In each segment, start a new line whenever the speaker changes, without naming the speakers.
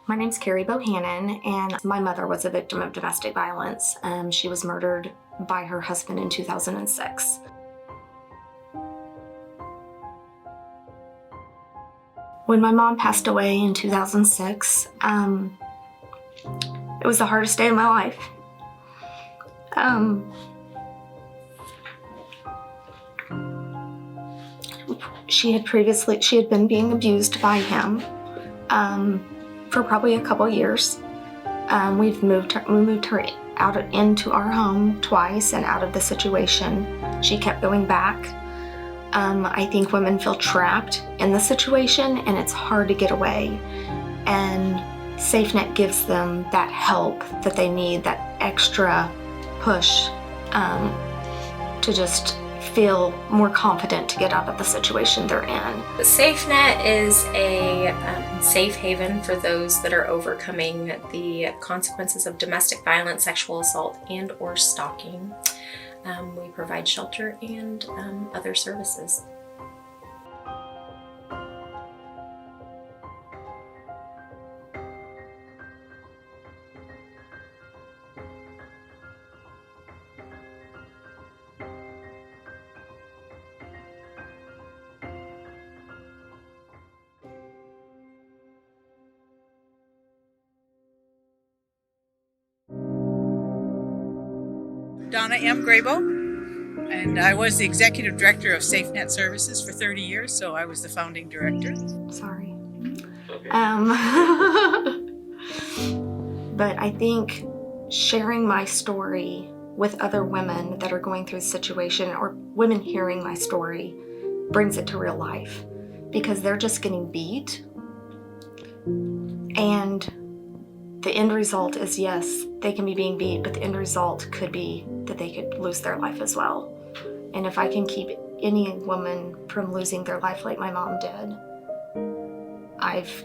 My name's Carrie Bohannon, and my mother was a victim of domestic violence. She was murdered by her husband in 2006. When my mom passed away in 2006, it was the hardest day of my life. She had been being abused by him for probably a couple years. We moved her out into our home twice and out of the situation. She kept going back. I think women feel trapped in the situation and it's hard to get away. And SafeNet gives them that help that they need, that extra push to just feel more confident to get out of the situation they're in.
SafeNet is a safe haven for those that are overcoming the consequences of domestic violence, sexual assault, and or stalking. We provide shelter and other services.
Donna M. Grabo, and I was the executive director of SafeNet Services for 30 years, so I was the founding director.
Sorry. But I think sharing my story with other women that are going through the situation, or women hearing my story, brings it to real life, because they're just getting beat. And the end result is, yes, they can be being beat, but the end result could be that they could lose their life as well. And if I can keep any woman from losing their life like my mom did, I've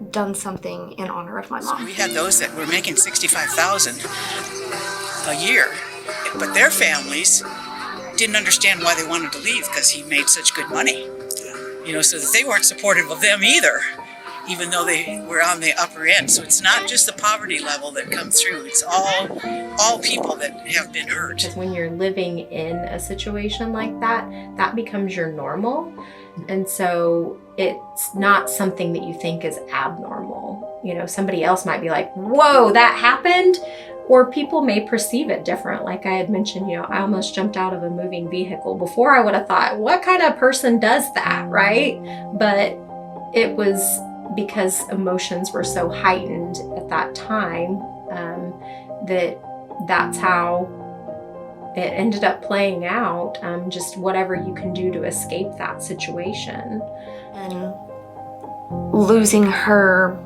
done something in honor of my mom.
So we had those that were making $65,000 a year, but their families didn't understand why they wanted to leave because he made such good money. So that they weren't supportive of them either, even though they were on the upper end. So it's not just the poverty level that comes through, it's all people that have been hurt.
Because when you're living in a situation like that, that becomes your normal. And so it's not something that you think is abnormal. Somebody else might be like, whoa, that happened? Or people may perceive it different. Like I had mentioned, I almost jumped out of a moving vehicle. Before I would have thought, what kind of person does that, right? But it was because emotions were so heightened at that time that's how it ended up playing out. Just whatever you can do to escape that situation.
And losing her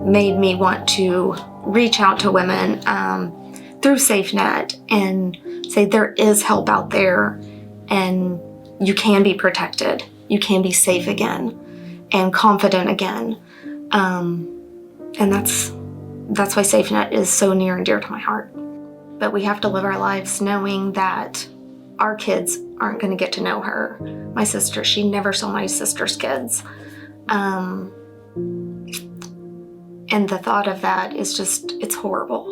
made me want to reach out to women through SafeNet and say there is help out there and you can be protected. You can be safe again and confident again. And that's why SafeNet is so near and dear to my heart. But we have to live our lives knowing that our kids aren't going to get to know her. My sister, she never saw my sister's kids. And the thought of that is just, it's horrible.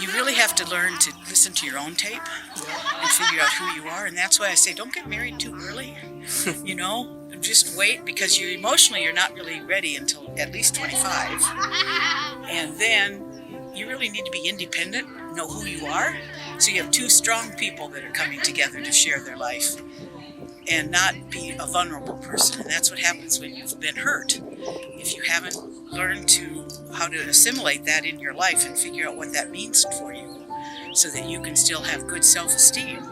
You really have to learn to listen to your own tape and figure out who you are. And that's why I say don't get married too early. Just wait, because you're not really ready until at least 25. And then you really need to be independent, know who you are. So you have two strong people that are coming together to share their life and not be a vulnerable person. And that's what happens when you've been hurt. If you haven't learned how to assimilate that in your life and figure out what that means for you so that you can still have good self-esteem,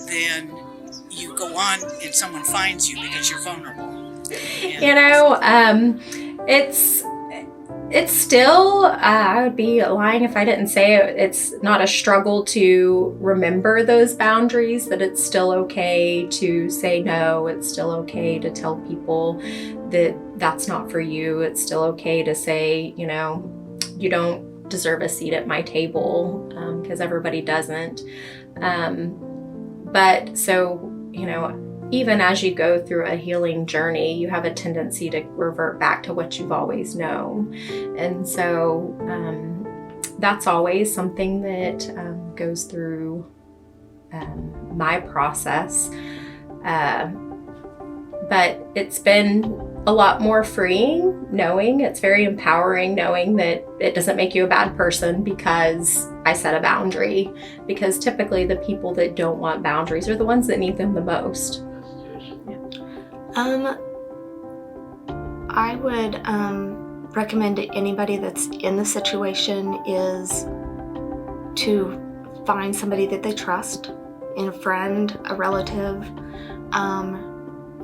then you go on and someone finds you because you're vulnerable. And
It's still, I would be lying if I didn't say it's not a struggle to remember those boundaries, that it's still okay to say no. It's still okay to tell people that that's not for you. It's still okay to say, you know, you don't deserve a seat at my table, because everybody doesn't. But so, you know, even as you go through a healing journey, you have a tendency to revert back to what you've always known. And so that's always something that goes through my process. But it's been a lot more freeing knowing, it's very empowering knowing that it doesn't make you a bad person because I set a boundary. Because typically the people that don't want boundaries are the ones that need them the most.
I would recommend to anybody that's in the situation is to find somebody that they trust, a friend, a relative,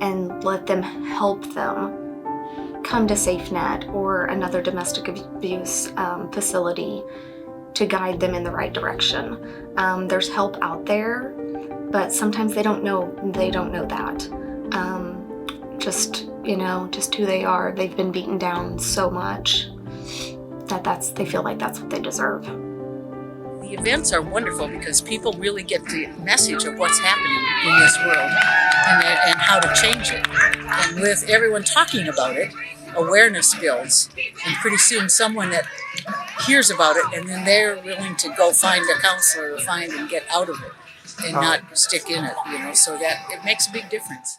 and let them help them come to SafeNet or another domestic abuse facility to guide them in the right direction. There's help out there, but sometimes they don't know that. Just who they are. They've been beaten down so much that they feel like that's what they deserve.
The events are wonderful because people really get the message of what's happening in this world and how to change it. And with everyone talking about it, awareness builds, and pretty soon someone that hears about it and then they're willing to go find a counselor or find and get out of it and not stick in it, so that it makes a big difference.